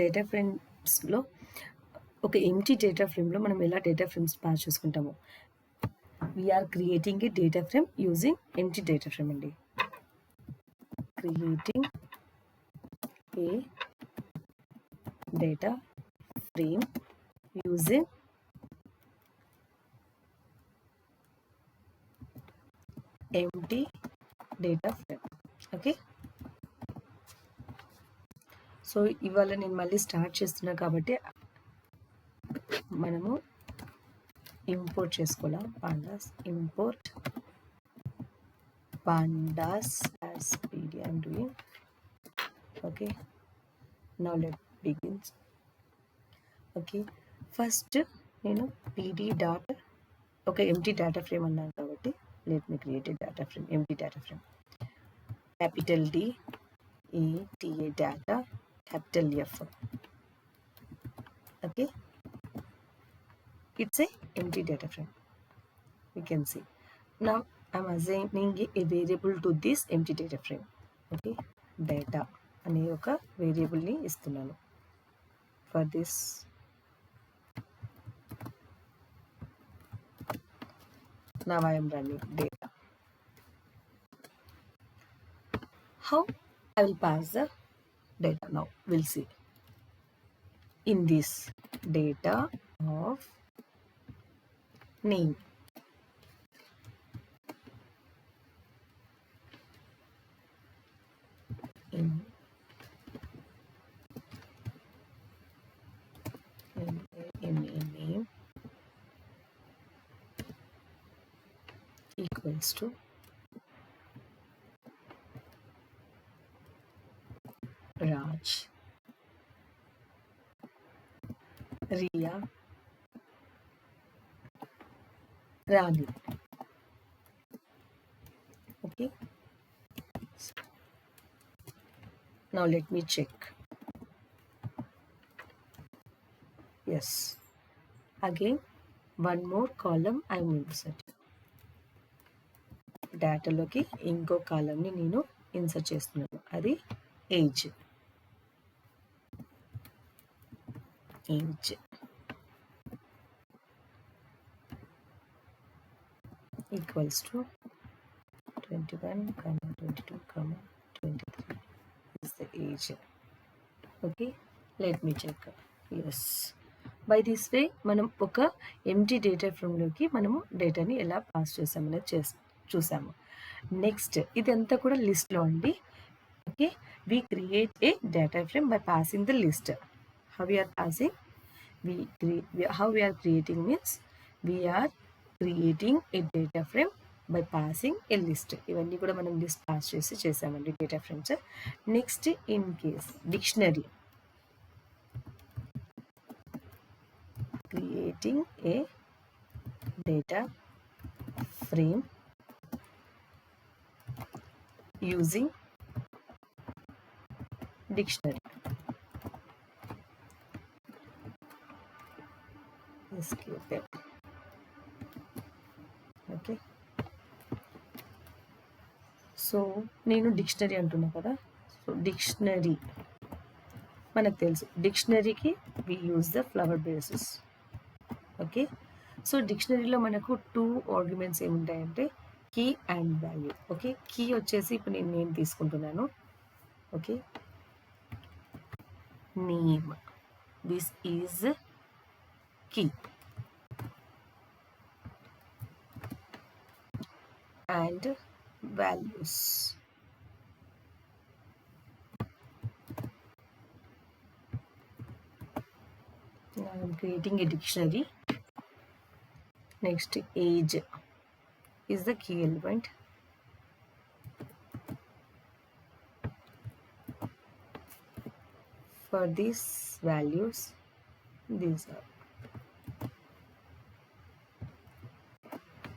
Data ఫ్రేమ్స్లో ఒక empty data ఫ్రేమ్లో మనం ఎలా డేటా ఫ్రేమ్స్ పాస్ చేసుకుంటాము. We are creating a data frame using empty data frame అండి. Creating a data frame using empty data frame. Okay, so ఇవాళ నేను మళ్ళీ స్టార్ట్ చేస్తున్నా కాబట్టి మనము ఇంపోర్ట్ చేసుకోవాలా. Pandas import pandas as pd. I'm doing. Okay, now let begins. Okay, first నేను pd dot ఒక empty data frame అన్నాను కాబట్టి let me create a data frame, empty data frame. Capital D E T A data, capital F. Okay, it's a empty data frame. We can see now I'm assigning a variable to this empty data frame. Okay, data అనే ఒక వేరియబుల్ని ఇస్తున్నాను. For this now I am running data. How I will pass the data now, we'll see. In this data of name, in name equals to Raj, Riya, Rani. Okay, now let me check. Yes, again one more column I am inserting. డేటాలోకి ఇంకో కాలంని నేను insert చేస్తున్నాను, అది age. Equals to 21, 22, 23 is the age. Okay, let me check. Yes, by this way మనం ఒక empty data ఫ్రేమ్లోకి మనము డేటాని ఎలా pass చేసామనేది చూసాము. నెక్స్ట్ ఇదంతా కూడా లిస్ట్లో అండి. Okay, we create a data frame by passing the list. How we are passing? How we are creating means we are creating a data frame by passing a list. ఇవన్నీ కూడా మనం list pass చేసామండి data frames. Next in case dictionary, creating a data frame using dictionary. SQL. Okay, so నేను dictionary అంటున్నా కదా. So dictionary మనకు తెలుసు, డిక్షనరీకి we use the flower basis. Okay, so డిక్షనరీలో మనకు 2 ఆర్గ్యుమెంట్స్ ఏముంటాయంటే key and value. Okay, key వచ్చేసి ఇప్పుడు నేను నేమ్ తీసుకుంటున్నాను. Okay, name, this is key, and values. Now I am creating a dictionary. Next, age is the key element. For these values, these are.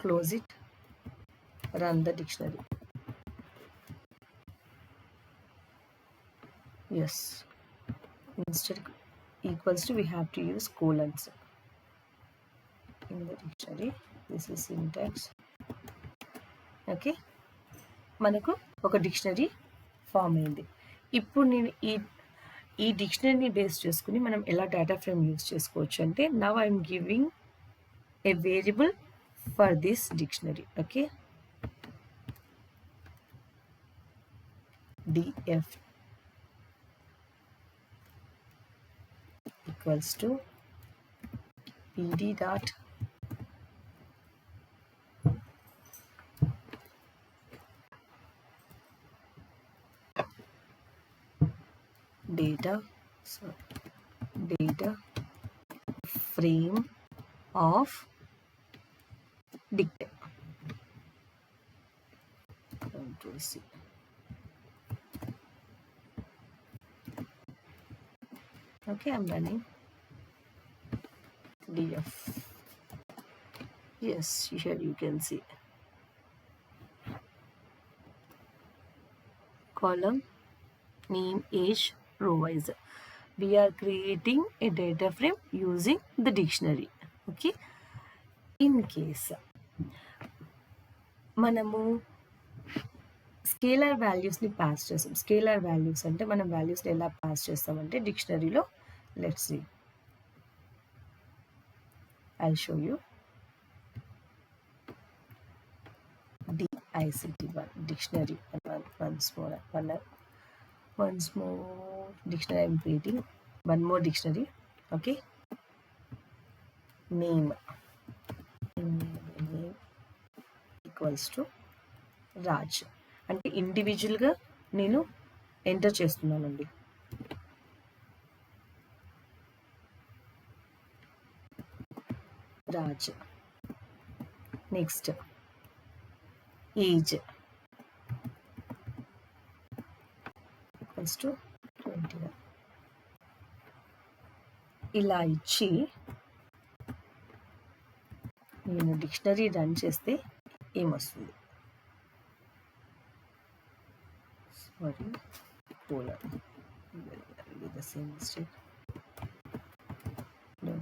Close it, run the dictionary. Yes, instead equals to we have to use colons in the dictionary. This is syntax. Okay, మనకు ఒక dictionary form అయింది. ఇప్పుడు నేను ఈ డిక్షనరీని base చేసుకుని మనం ఎలా data frame use చేసుకోవచ్చు అంటే, now I'm giving a variable for this dictionary. Okay, df equals to pd dot data frame of dict. Control C. Okay, I'm running df. Yes, here you can see column name, age, row wise. We are creating a data frame using the dictionary. Okay, in case మనము scalar వాల్యూస్ని pass చేస్తాం. Scalar values అంటే మనం వాల్యూస్ని ఎలా pass చేస్తామంటే డిక్షనరీలో, let's see, I'll show you. DICT1 dictionary, once more dictionary I'm creating, one more dictionary. Okay, name equals to Raj. అంటే ఇండివిజువల్గా నేను ఎంటర్ చేస్తున్నానండి. Raj. Next age equals to 21. ఇలా ఇచ్చి నేను డిక్షనరీ రన్ చేస్తే ఏమొస్తుంది? Sorry, colon. Will be the same mistake. No.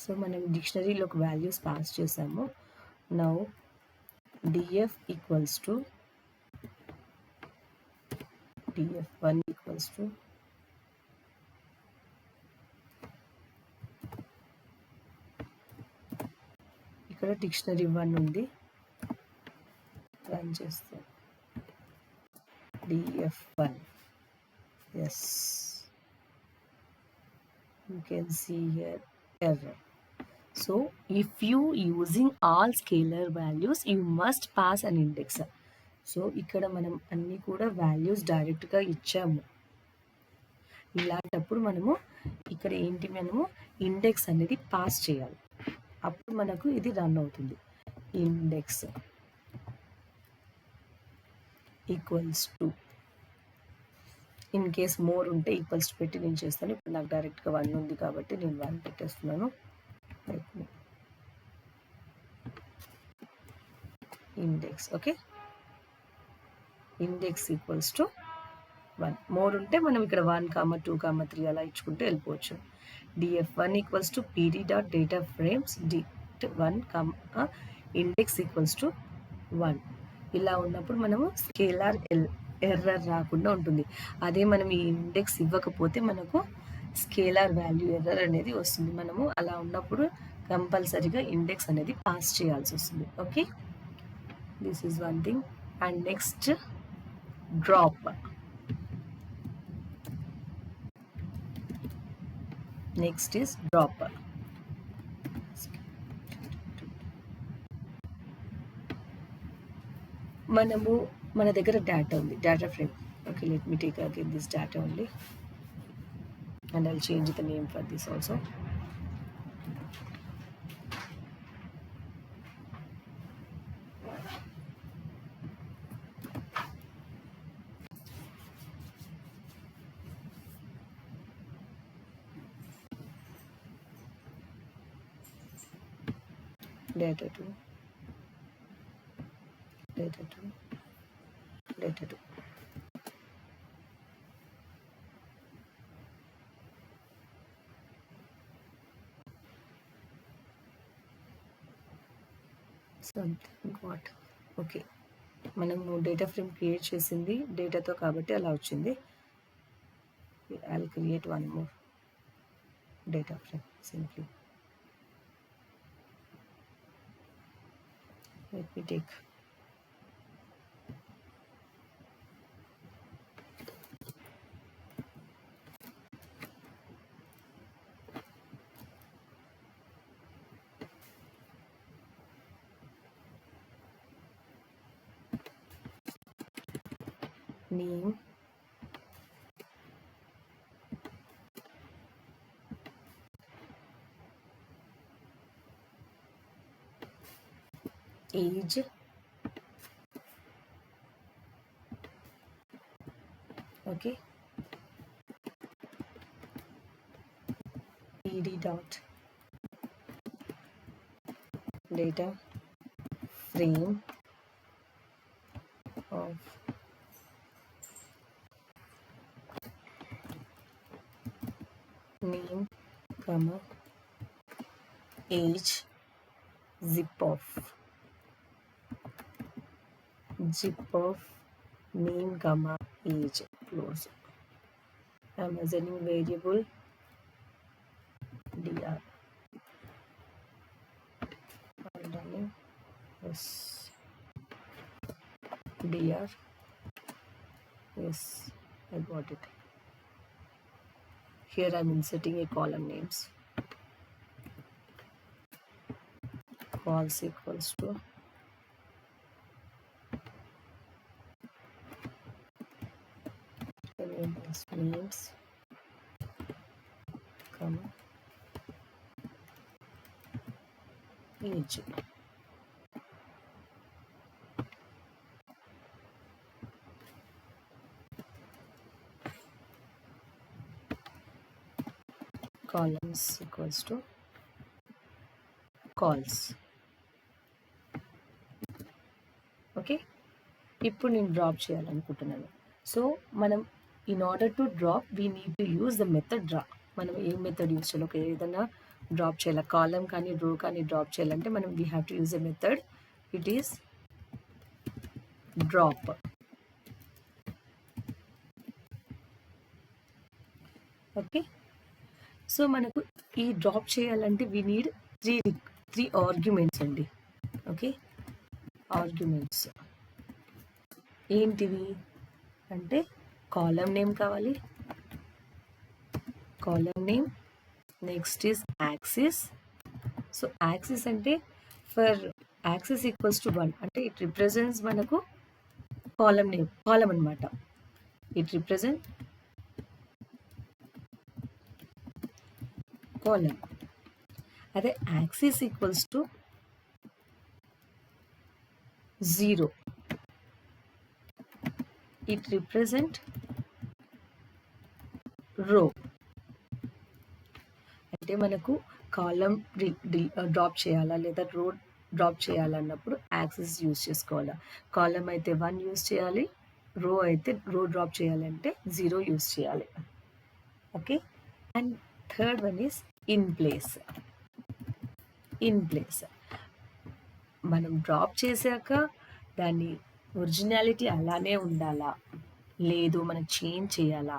So మనం డిక్షనరీలోకి వాల్యూస్ పాస్ చేసాము. Now df equals to df1 equals to ఇక్కడ డిక్షనరీ 1 ఉంది, రన్ చేస్తే df1. yes, you can see here error. So if you using all scalar values, you must pass an index. So ఇక్కడ మనం అన్నీ కూడా values డైరెక్ట్గా ఇచ్చాము. ఇలాంటప్పుడు మనము ఇక్కడ ఏంటి, మనము ఇండెక్స్ అనేది పాస్ చేయాలి. అప్పుడు మనకు ఇది రన్ అవుతుంది. Index equals to, in case more ఉంటే ఈక్వల్స్ టు పెట్టి నేను చేస్తాను. ఇప్పుడు నాకు డైరెక్ట్గా 1 ఉంది కాబట్టి నేను 1 పెట్టేస్తున్నాను. Index. Okay, index equals to 1. More ఉంటే మనం ఇక్కడ 1, 2, 3 అలా ఇచ్చుకుంటే వెళ్ళిపోవచ్చు. df1 equals to pd dot data frames d1, index equals to 1. ఇలా ఉన్నప్పుడు మనము స్కేలార్ ఎర్రర్ రాకుండా ఉంటుంది. అదే మనం ఈ ఇండెక్స్ ఇవ్వకపోతే మనకు స్కేలార్ వాల్యూ ఎర్రర్ అనేది వస్తుంది. మనము అలా ఉన్నప్పుడు కంపల్సరీగా ఇండెక్స్ అనేది పాస్ చేయాల్సి వస్తుంది. Okay, this is one thing. And next drop. Next is drop. మనము మన దగ్గర డేటా ఉంది, data frame. Okay, let me take again this data only and I'll change the name for this also. Data 2, data 2, data 2. Something what. Okay, మనము data frame create చేసింది డేటాతో కాబట్టి అలా వచ్చింది. I'll create one more data frame simply. Let me take name, age, okay, ed dot data frame of name, comma, age, zip of name, comma, age, close. I'm assigning variable dr. I'm running yes dr. Yes, I got it. Here I'm inserting a column names. Calls equals to variables names, comma, age. Columns equals to calls. Okay, ఇప్పుడు నేను drop చేయాలనుకుంటున్నాను. So మనం in order to drop we need to use the method draw. మనం ఏ method use చేయాలి? ఒక ఏదైనా drop చేయాలి, కాలం కానీ రో కానీ డ్రాప్ చేయాలంటే మనం we have to use a method. It is drop. Okay, so మనకు ఈ డ్రాప్ చేయాలంటే వీ నీడ్ త్రీ ఆర్గ్యుమెంట్స్ అండి. ఓకే, ఆర్గ్యుమెంట్స్ ఏంటివి అంటే కాలం నేమ్ కావాలి, కాలం name, next is axis. So axis అంటే ఫర్ యాక్సిస్ ఈక్వల్స్ టు 1 అంటే ఇట్ రిప్రజెంట్స్ మనకు కాలం నేమ్, కాలం అనమాట. ఇట్ రిప్రజెంట్ కాలం. అదే axis equals to 0, it represent రో. అంటే మనకు కాలం డ్రాప్ చేయాలా లేదా రో డ్రాప్ చేయాలన్నప్పుడు యాక్సిస్ యూజ్ చేసుకోవాలా. కాలం అయితే 1 యూజ్ చేయాలి, రో అయితే రో డ్రాప్ చేయాలంటే 0 యూజ్ చేయాలి. Okay, and third one is in place. In place మనం డ్రాప్ చేశాక దాన్ని ఒరిజినాలిటీ అలానే ఉండాలా, లేదు మనం చేంజ్ చేయాలా.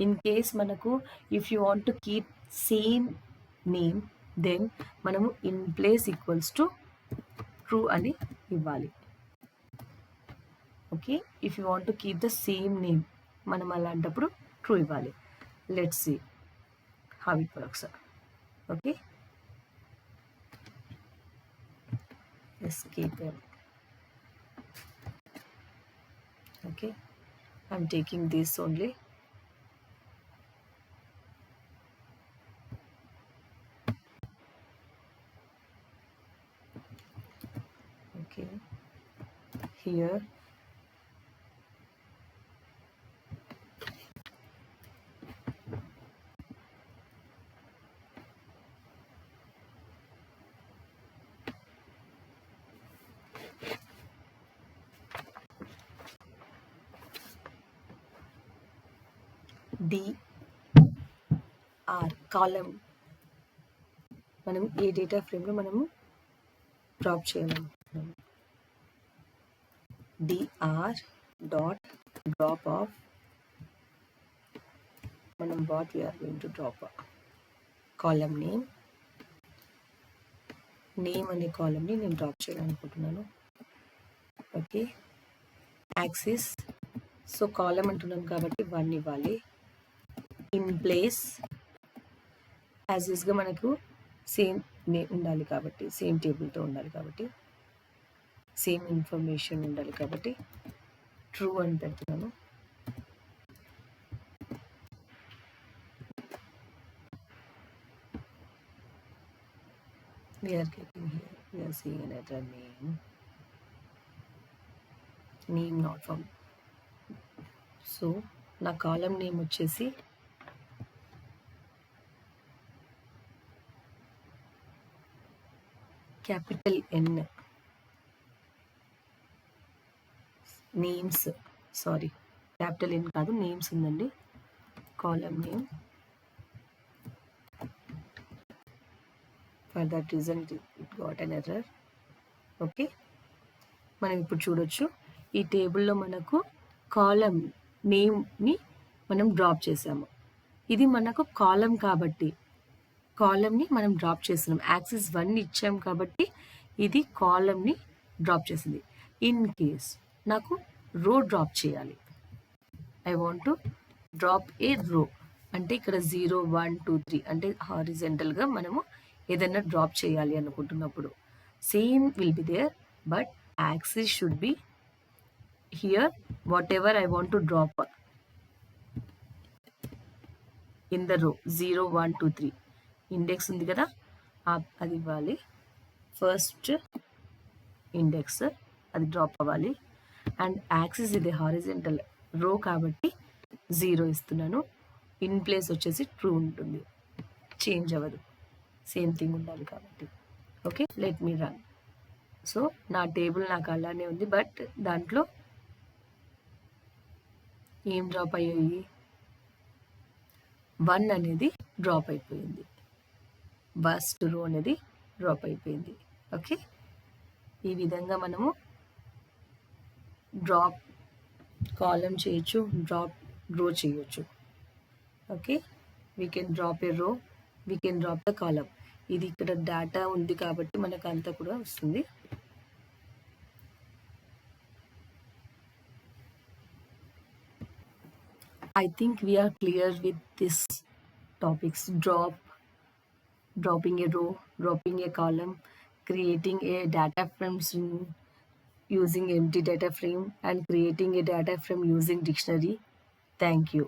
ఇన్ కేస్ మనకు if you want to keep same name then మనము in place equals to true అని ఇవ్వాలి. Okay, if you want to keep the same name మనం అలాంటప్పుడు ట్రూ ఇవ్వాలి. Let's see how it works. Okay, escape them. Okay, I'm taking this only. Okay, here dr కాలం మనం ఏ data ఫ్రేమ్లో మనము drop చేయాలి. అనుకుంటున్నాను. dr dot drop off, మనం what we are going to drop off, column name అనే కాలమ్ని నేను drop చేయాలనుకుంటున్నాను. Okay, axis, so column అంటున్నాను కాబట్టి 1 ఇవ్వాలి. ఇన్ ప్లేస్ యాజ్ యూజ్గా మనకు సేమ్ ఉండాలి కాబట్టి, సేమ్ టేబుల్తో ఉండాలి కాబట్టి, సేమ్ ఇన్ఫర్మేషన్ ఉండాలి కాబట్టి ట్రూ అని పెడుతున్నాను. We are getting here, we are seeing another name not from. So నా కాలమ్ నేమ్ వచ్చేసి capital N, names, sorry capital N కాదు, నేమ్స్ ఉందండి. Column name, for that reason it got an error. Okay, మనం ఇప్పుడు చూడొచ్చు ఈ టేబుల్లో మనకు కాలమ్ నేమ్ని మనం డ్రాప్ చేసాము. ఇది మనకు కాలమ్ కాబట్టి కాలమ్ని మనం డ్రాప్ చేస్తున్నాం. యాక్సిస్ 1 ఇచ్చాం కాబట్టి ఇది కాలమ్ని డ్రాప్ చేసింది. ఇన్ కేస్ నాకు రో డ్రాప్ చేయాలి, ఐ వాంట్ టు డ్రాప్ ఏ రో అంటే ఇక్కడ 0 1 2 3 అంటే హారిజెంటల్గా మనము ఏదైనా డ్రాప్ చేయాలి అనుకుంటున్నప్పుడు same will be there, but axis should be here. Whatever I want to drop in the row 0 1 2 3 index ఉంది కదా, అది ఇవ్వాలి. ఫస్ట్ ఇండెక్స్ అది డ్రాప్ అవ్వాలి. అండ్ యాక్సిస్ ఇది హారిజెంటల్ రో కాబట్టి 0 ఇస్తున్నాను. ఇన్ ప్లేస్ వచ్చేసి ట్రూ ఉంటుంది, చేంజ్ అవ్వదు, సేమ్ థింగ్ ఉండాలి కాబట్టి. Okay, let me run. So నా టేబుల్ నాకు అలానే ఉంది, బట్ దాంట్లో ఏం డ్రాప్ అయ్యాయి, 1 అనేది డ్రాప్ అయిపోయింది, ఫస్ట్ రో అనేది డ్రాప్ అయిపోయింది. ఓకే, ఈ విధంగా మనము డ్రాప్ కాలమ్ చేయొచ్చు, డ్రాప్ రో చేయొచ్చు. ఓకే, వీ కెన్ డ్రాప్ ఏ రో, we can drop the column. ఇది ఇక్కడ డేటా ఉంది కాబట్టి మనకు అంతా కూడా వస్తుంది. I think we are clear with this topics: dropping a row, dropping a column, creating a data frame using empty data frame, and creating a data frame using dictionary. Thank you.